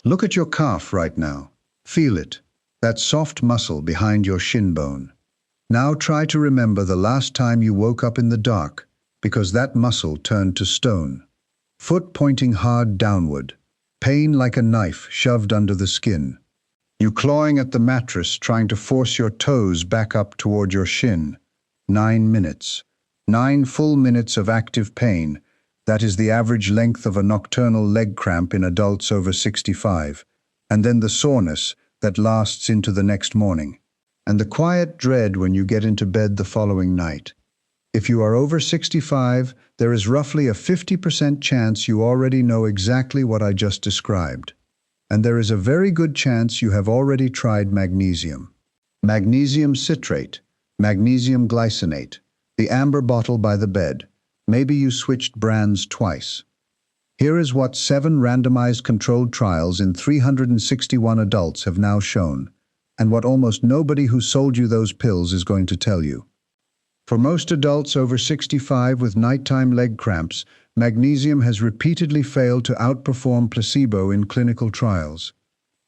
Look at your calf right now. Feel it, that soft muscle behind your shin bone. Now try to remember the last time you woke up in the dark, because that muscle turned to stone. Foot pointing hard downward, pain like a knife shoved under the skin. You clawing at the mattress, trying to force your toes back up toward your shin. 9 minutes. 9 full minutes of active pain. That is the average length of a nocturnal leg cramp in adults over 65. And then the soreness that lasts into the next morning. And the quiet dread when you get into bed the following night. If you are over 65, there is roughly a 50% chance you already know exactly what I just described. And there is a very good chance you have already tried magnesium. Magnesium citrate, magnesium glycinate, the amber bottle by the bed. Maybe you switched brands twice. Here is what 7 randomized controlled trials in 361 adults have now shown, and what almost nobody who sold you those pills is going to tell you. For most adults over 65 with nighttime leg cramps, magnesium has repeatedly failed to outperform placebo in clinical trials.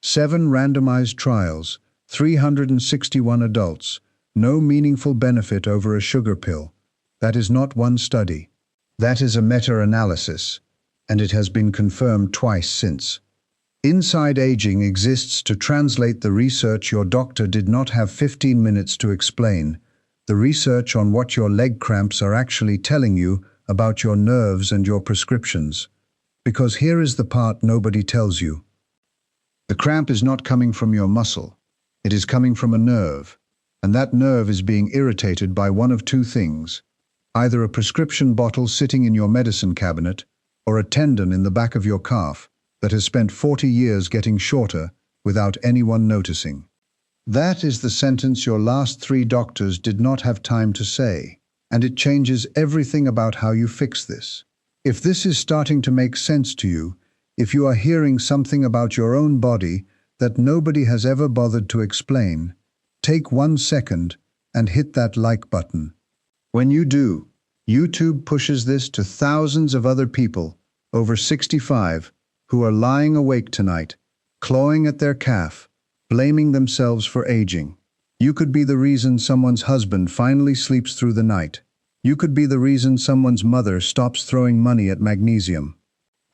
7 randomized trials, 361 adults, no meaningful benefit over a sugar pill. That is not one study. That is a meta-analysis, and it has been confirmed twice since. Inside Aging exists to translate the research your doctor did not have 15 minutes to explain, the research on what your leg cramps are actually telling you about your nerves and your prescriptions. Because here is the part nobody tells you. The cramp is not coming from your muscle. It is coming from a nerve, and that nerve is being irritated by one of 2 things. Either a prescription bottle sitting in your medicine cabinet, or a tendon in the back of your calf that has spent 40 years getting shorter without anyone noticing. That is the sentence your last 3 doctors did not have time to say, and it changes everything about how you fix this. If this is starting to make sense to you, if you are hearing something about your own body that nobody has ever bothered to explain, take 1 second and hit that like button. When you do, YouTube pushes this to thousands of other people over 65 who are lying awake tonight, clawing at their calf, blaming themselves for aging. You could be the reason someone's husband finally sleeps through the night. You could be the reason someone's mother stops throwing money at magnesium.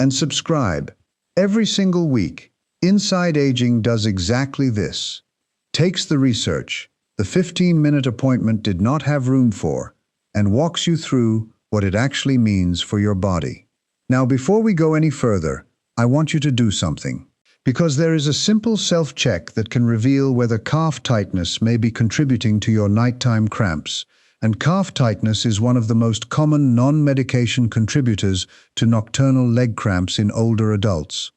And subscribe. Every single week, Inside Aging does exactly this. Takes the research the 15-minute appointment did not have room for, and walks you through what it actually means for your body. Now, before we go any further, I want you to do something. Because there is a simple self-check that can reveal whether calf tightness may be contributing to your nighttime cramps, and calf tightness is one of the most common non-medication contributors to nocturnal leg cramps in older adults.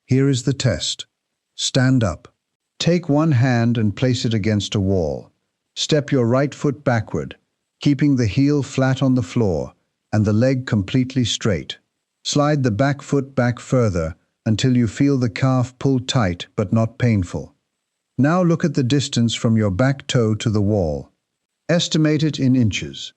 Here is the test. Stand up. Take 1 hand and place it against a wall. Step your right foot backward, keeping the heel flat on the floor and the leg completely straight. Slide the back foot back further until you feel the calf pull tight but not painful. Now look at the distance from your back toe to the wall. Estimate it in inches.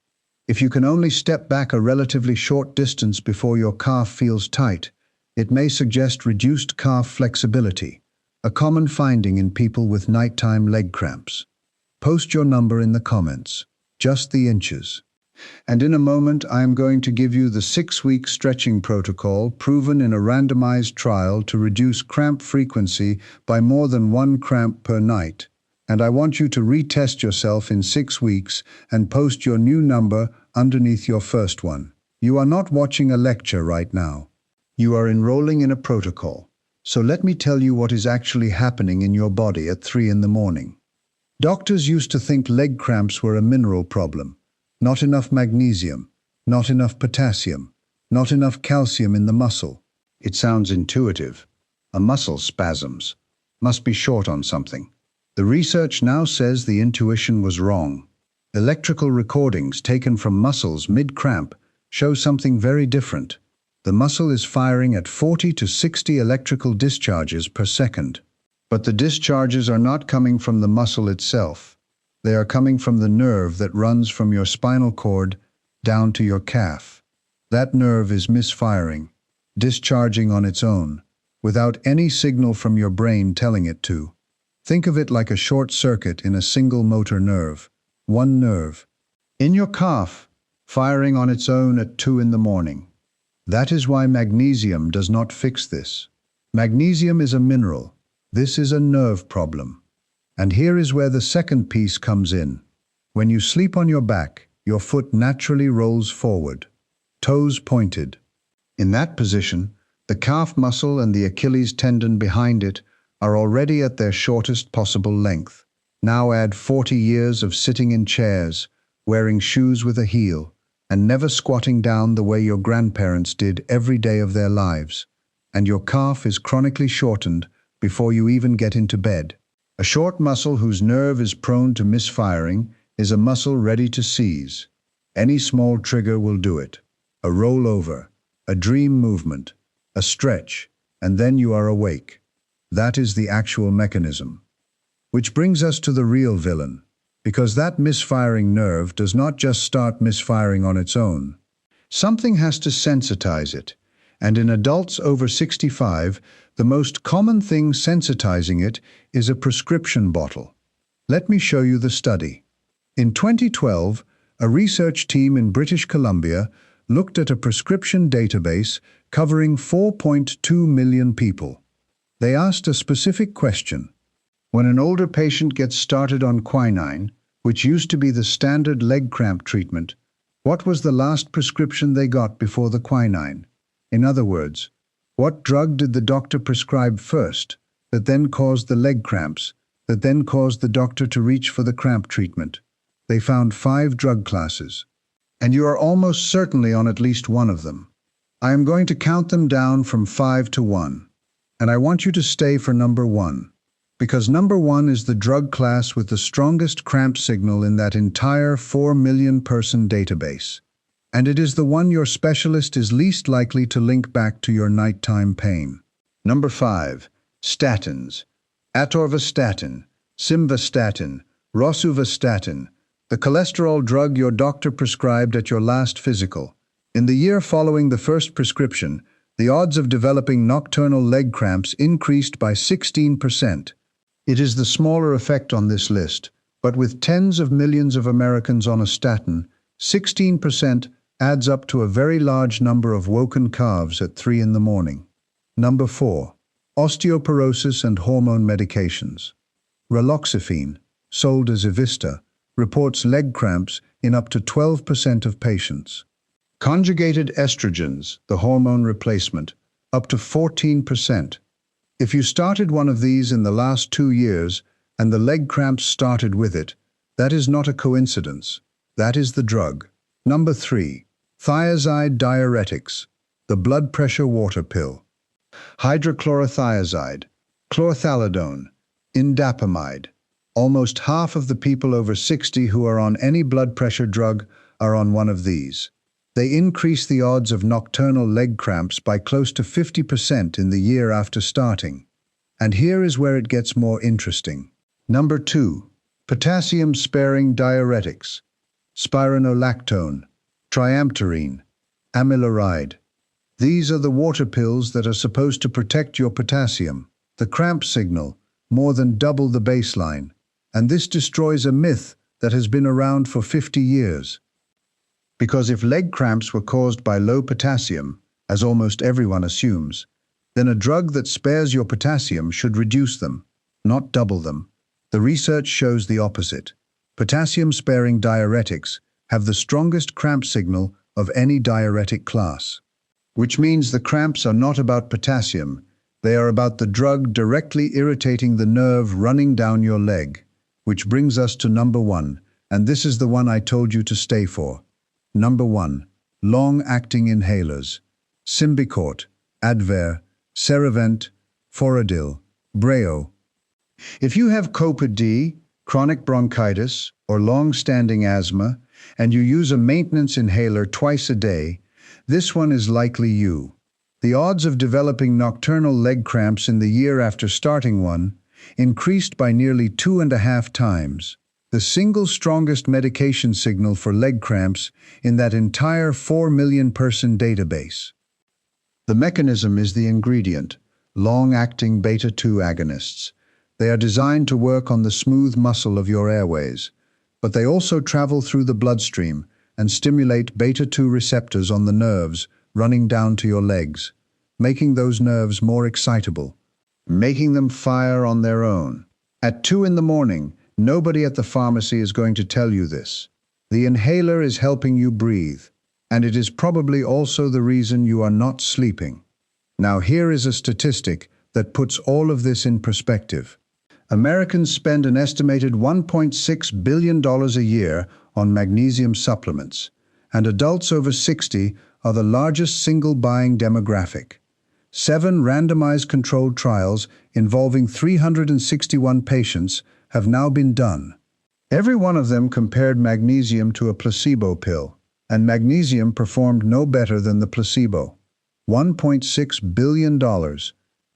If you can only step back a relatively short distance before your calf feels tight, it may suggest reduced calf flexibility, a common finding in people with nighttime leg cramps. Post your number in the comments, just the inches. And in a moment, I am going to give you the 6-week stretching protocol proven in a randomized trial to reduce cramp frequency by more than 1 cramp per night. And I want you to retest yourself in 6 weeks and post your new number underneath your first one. You are not watching a lecture right now. You are enrolling in a protocol. So let me tell you what is actually happening in your body at 3 in the morning. Doctors used to think leg cramps were a mineral problem. Not enough magnesium, not enough potassium, not enough calcium in the muscle. It sounds intuitive. A muscle spasms. Must be short on something. The research now says the intuition was wrong. Electrical recordings taken from muscles mid-cramp show something very different. The muscle is firing at 40 to 60 electrical discharges per second. But the discharges are not coming from the muscle itself. They are coming from the nerve that runs from your spinal cord down to your calf. That nerve is misfiring, discharging on its own, without any signal from your brain telling it to. Think of it like a short circuit in a single motor nerve. One nerve. In your calf, firing on its own at 2 in the morning. That is why magnesium does not fix this. Magnesium is a mineral. This is a nerve problem. And here is where the second piece comes in. When you sleep on your back, your foot naturally rolls forward, toes pointed. In that position, the calf muscle and the Achilles tendon behind it are already at their shortest possible length. Now add 40 years of sitting in chairs, wearing shoes with a heel, and never squatting down the way your grandparents did every day of their lives, and your calf is chronically shortened before you even get into bed. A short muscle whose nerve is prone to misfiring is a muscle ready to seize. Any small trigger will do it. A rollover, a dream movement, a stretch, and then you are awake. That is the actual mechanism. Which brings us to the real villain, because that misfiring nerve does not just start misfiring on its own. Something has to sensitize it, and in adults over 65, the most common thing sensitizing it is a prescription bottle. Let me show you the study. In 2012, a research team in British Columbia looked at a prescription database covering 4.2 million people. They asked a specific question. When an older patient gets started on quinine, which used to be the standard leg cramp treatment, what was the last prescription they got before the quinine? In other words, what drug did the doctor prescribe first, that then caused the leg cramps, that then caused the doctor to reach for the cramp treatment? They found 5 drug classes. And you are almost certainly on at least one of them. I am going to count them down from 5 to 1. And I want you to stay for number 1. Because number 1 is the drug class with the strongest cramp signal in that entire 4 million person database. And it is the one your specialist is least likely to link back to your nighttime pain. Number 5. Statins. Atorvastatin, simvastatin, rosuvastatin, the cholesterol drug your doctor prescribed at your last physical. In the year following the first prescription, the odds of developing nocturnal leg cramps increased by 16%. It is the smaller effect on this list, but with tens of millions of Americans on a statin, 16% adds up to a very large number of woken calves at 3 in the morning. Number 4. Osteoporosis and hormone medications. Raloxifene, sold as Evista, reports leg cramps in up to 12% of patients. Conjugated estrogens, the hormone replacement, up to 14%. If you started one of these in the last 2 years and the leg cramps started with it, that is not a coincidence. That is the drug. Number 3. Thiazide Diuretics, the blood pressure water pill. Hydrochlorothiazide, chlorthalidone, indapamide. Almost half of the people over 60 who are on any blood pressure drug are on one of these. They increase the odds of nocturnal leg cramps by close to 50% in the year after starting. And here is where it gets more interesting. Number 2. Potassium-Sparing Diuretics. Spironolactone, triamterene, amiloride. These are the water pills that are supposed to protect your potassium, the cramp signal, more than double the baseline. And this destroys a myth that has been around for 50 years. Because if leg cramps were caused by low potassium, as almost everyone assumes, then a drug that spares your potassium should reduce them, not double them. The research shows the opposite. Potassium-sparing diuretics have the strongest cramp signal of any diuretic class. Which means the cramps are not about potassium, they are about the drug directly irritating the nerve running down your leg. Which brings us to number 1, and this is the one I told you to stay for. Number 1. Long-acting inhalers. Symbicort, Advair, Ceravent, Foradil, Breo. If you have COPD, chronic bronchitis, or long-standing asthma, and you use a maintenance inhaler twice a day, this one is likely you. The odds of developing nocturnal leg cramps in the year after starting one increased by nearly 2.5 times. The single strongest medication signal for leg cramps in that entire 4 million person database. The mechanism is the ingredient. long-acting beta-2 agonists. They are designed to work on the smooth muscle of your airways, but they also travel through the bloodstream and stimulate beta-2 receptors on the nerves running down to your legs, making those nerves more excitable, making them fire on their own. At 2 in the morning, nobody at the pharmacy is going to tell you this. The inhaler is helping you breathe, and it is probably also the reason you are not sleeping. Now here is a statistic that puts all of this in perspective. Americans spend an estimated $1.6 billion a year on magnesium supplements, and adults over 60 are the largest single buying demographic. 7 randomized controlled trials involving 361 patients have now been done. Every one of them compared magnesium to a placebo pill, and magnesium performed no better than the placebo. $1.6 billion.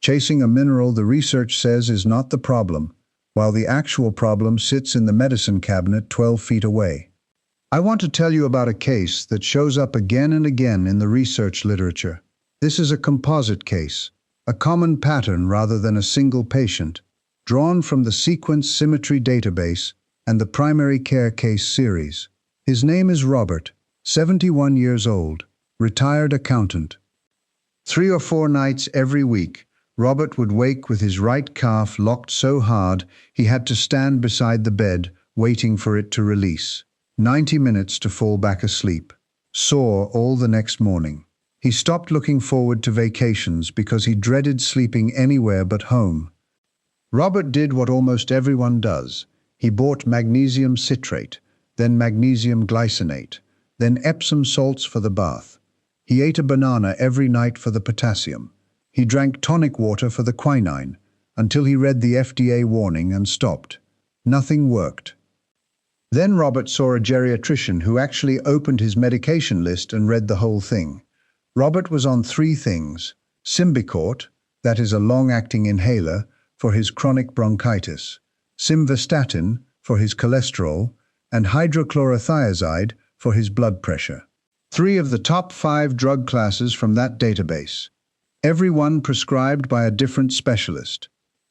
Chasing a mineral the research says is not the problem, while the actual problem sits in the medicine cabinet 12 feet away. I want to tell you about a case that shows up again and again in the research literature. This is a composite case, a common pattern rather than a single patient, drawn from the Sequence Symmetry database and the Primary Care Case series. His name is Robert, 71 years old, retired accountant. 3 or 4 nights every week, Robert would wake with his right calf locked so hard he had to stand beside the bed, waiting for it to release. 90 minutes to fall back asleep. Sore all the next morning. He stopped looking forward to vacations because he dreaded sleeping anywhere but home. Robert did what almost everyone does. He bought magnesium citrate, then magnesium glycinate, then Epsom salts for the bath. He ate a banana every night for the potassium. He drank tonic water for the quinine, until he read the FDA warning and stopped. Nothing worked. Then Robert saw a geriatrician who actually opened his medication list and read the whole thing. Robert was on 3 things: Symbicort, that is a long-acting inhaler, for his chronic bronchitis, simvastatin for his cholesterol, and hydrochlorothiazide for his blood pressure. 3 of the top 5 drug classes from that database. Every one prescribed by a different specialist.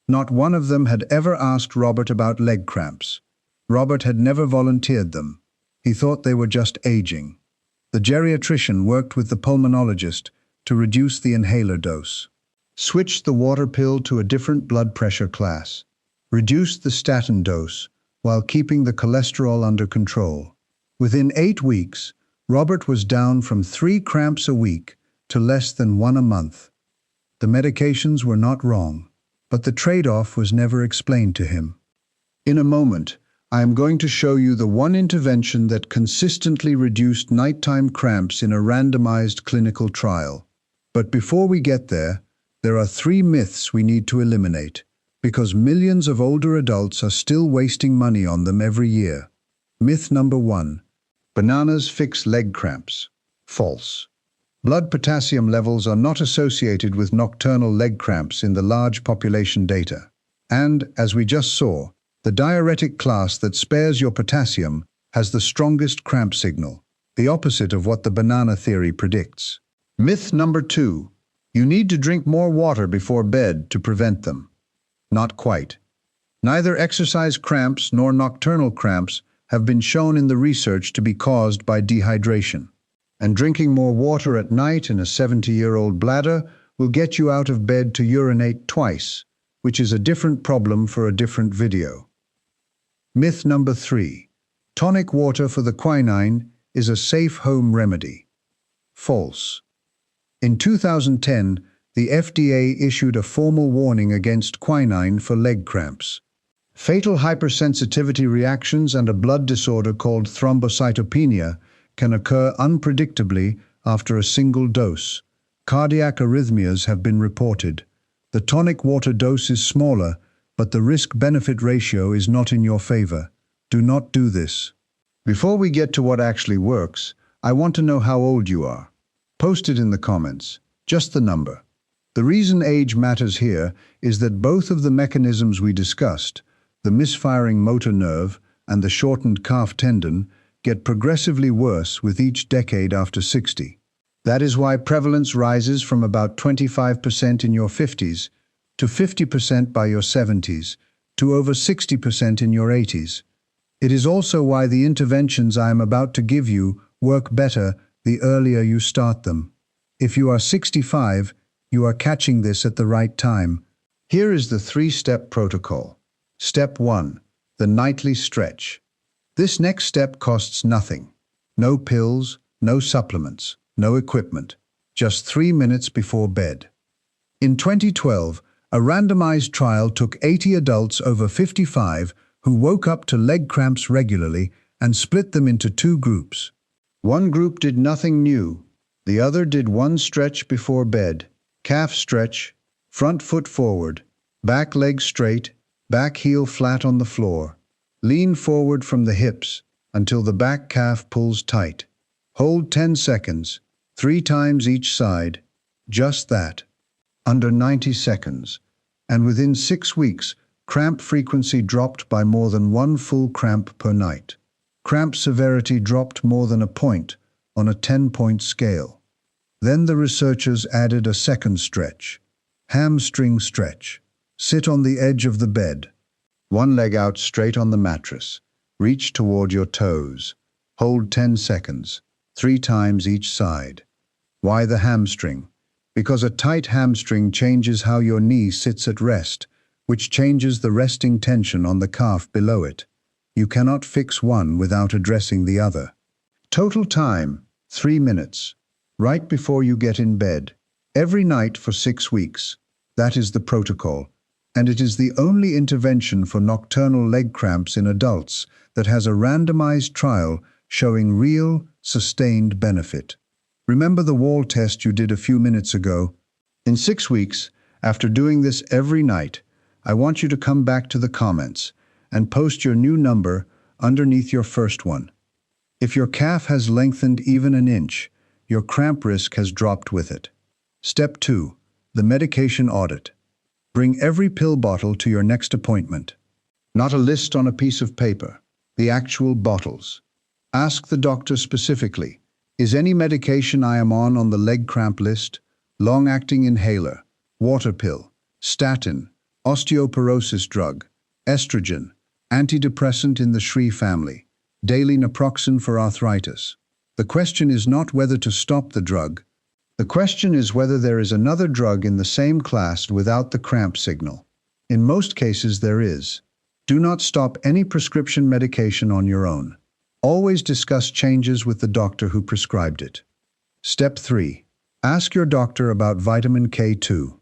Not one of them had ever asked Robert about leg cramps. Robert had never volunteered them. He thought they were just aging. The geriatrician worked with the pulmonologist to reduce the inhaler dose. Switched the water pill to a different blood pressure class. Reduced the statin dose while keeping the cholesterol under control. Within 8 weeks, Robert was down from 3 cramps a week to less than 1 a month. The medications were not wrong, but the trade-off was never explained to him. In a moment, I am going to show you the one intervention that consistently reduced nighttime cramps in a randomized clinical trial. But before we get there are 3 myths we need to eliminate, because millions of older adults are still wasting money on them every year. Myth number 1. Bananas fix leg cramps. False. Blood potassium levels are not associated with nocturnal leg cramps in the large population data. And, as we just saw, the diuretic class that spares your potassium has the strongest cramp signal, the opposite of what the banana theory predicts. Myth number 2. You need to drink more water before bed to prevent them. Not quite. Neither exercise cramps nor nocturnal cramps have been shown in the research to be caused by dehydration. And drinking more water at night in a 70-year-old bladder will get you out of bed to urinate twice, which is a different problem for a different video. Myth number 3. Tonic water for the quinine is a safe home remedy. False. In 2010, the FDA issued a formal warning against quinine for leg cramps. Fatal hypersensitivity reactions and a blood disorder called thrombocytopenia can occur unpredictably after a single dose. Cardiac arrhythmias have been reported. The tonic water dose is smaller, but the risk-benefit ratio is not in your favor. Do not do this. Before we get to what actually works, I want to know how old you are. Post it in the comments, just the number. The reason age matters here is that both of the mechanisms we discussed, the misfiring motor nerve and the shortened calf tendon, get progressively worse with each decade after 60. That is why prevalence rises from about 25% in your 50s to 50% by your 70s, to over 60% in your 80s. It is also why the interventions I am about to give you work better the earlier you start them. If you are 65, you are catching this at the right time. Here is the 3-step protocol. Step 1. The nightly stretch. This next step costs nothing. No pills, no supplements, no equipment. Just 3 minutes before bed. In 2012, a randomized trial took 80 adults over 55 who woke up to leg cramps regularly and split them into 2 groups. One group did nothing new. The other did one stretch before bed. Calf stretch, front foot forward, back leg straight, back heel flat on the floor. Lean forward from the hips until the back calf pulls tight. Hold 10 seconds, 3 times each side. Just that. Under 90 seconds. And within 6 weeks, cramp frequency dropped by more than 1 full cramp per night. Cramp severity dropped more than a point on a 10-point scale. Then the researchers added a second stretch. Hamstring stretch. Sit on the edge of the bed. One leg out straight on the mattress. Reach toward your toes. Hold 10 seconds, 3 times each side. Why the hamstring? Because a tight hamstring changes how your knee sits at rest, which changes the resting tension on the calf below it. You cannot fix one without addressing the other. Total time, 3 minutes. Right before you get in bed. Every night for 6 weeks. That is the protocol. And it is the only intervention for nocturnal leg cramps in adults that has a randomized trial showing real, sustained benefit. Remember the wall test you did a few minutes ago? In 6 weeks, after doing this every night, I want you to come back to the comments and post your new number underneath your first one. If your calf has lengthened even an inch, your cramp risk has dropped with it. Step 2. The medication audit. Bring every pill bottle to your next appointment. Not a list on a piece of paper, the actual bottles. Ask the doctor specifically, is any medication I am on the leg cramp list? Long-acting inhaler, water pill, statin, osteoporosis drug, estrogen, antidepressant in the Shri family, daily naproxen for arthritis. The question is not whether to stop the drug. The question is whether there is another drug in the same class without the cramp signal. In most cases there is. Do not stop any prescription medication on your own. Always discuss changes with the doctor who prescribed it. Step 3. Ask your doctor about vitamin K2.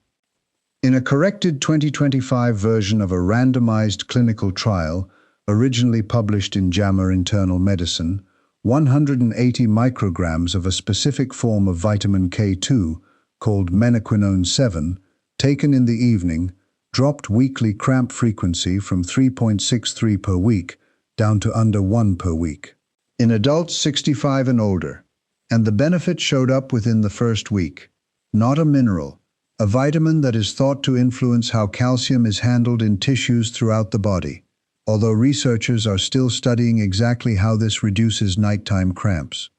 In a corrected 2025 version of a randomized clinical trial, originally published in JAMA Internal Medicine, 180 micrograms of a specific form of vitamin K2, called menaquinone 7, taken in the evening, dropped weekly cramp frequency from 3.63 per week down to under 1 per week. In adults 65 and older, and the benefit showed up within the first week. Not a mineral, a vitamin that is thought to influence how calcium is handled in tissues throughout the body, although researchers are still studying exactly how this reduces nighttime cramps.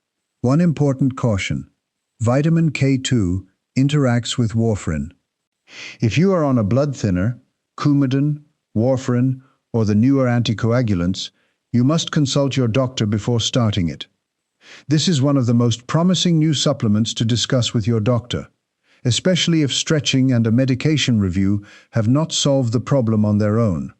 One important caution: vitamin K2 interacts with warfarin. If you are on a blood thinner, Coumadin, warfarin, or the newer anticoagulants, you must consult your doctor before starting it. This is one of the most promising new supplements to discuss with your doctor, especially if stretching and a medication review have not solved the problem on their own.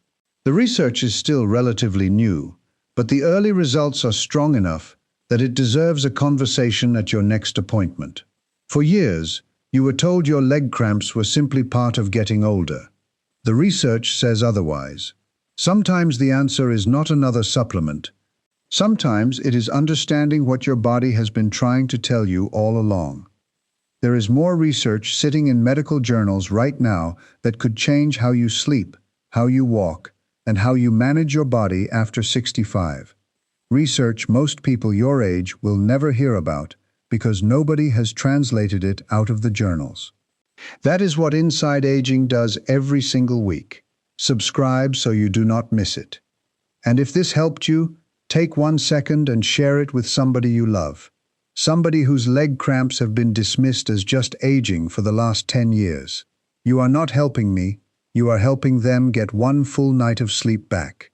The research is still relatively new, but the early results are strong enough that it deserves a conversation at your next appointment. For years, you were told your leg cramps were simply part of getting older. The research says otherwise. Sometimes the answer is not another supplement. Sometimes it is understanding what your body has been trying to tell you all along. There is more research sitting in medical journals right now that could change how you sleep, how you walk, and how you manage your body after 65. Research most people your age will never hear about because nobody has translated it out of the journals. That is what Inside Aging does every single week. Subscribe so you do not miss it. And if this helped you, take 1 second and share it with somebody you love. Somebody whose leg cramps have been dismissed as just aging for the last 10 years. You are not helping me, You are helping them get one full night of sleep back.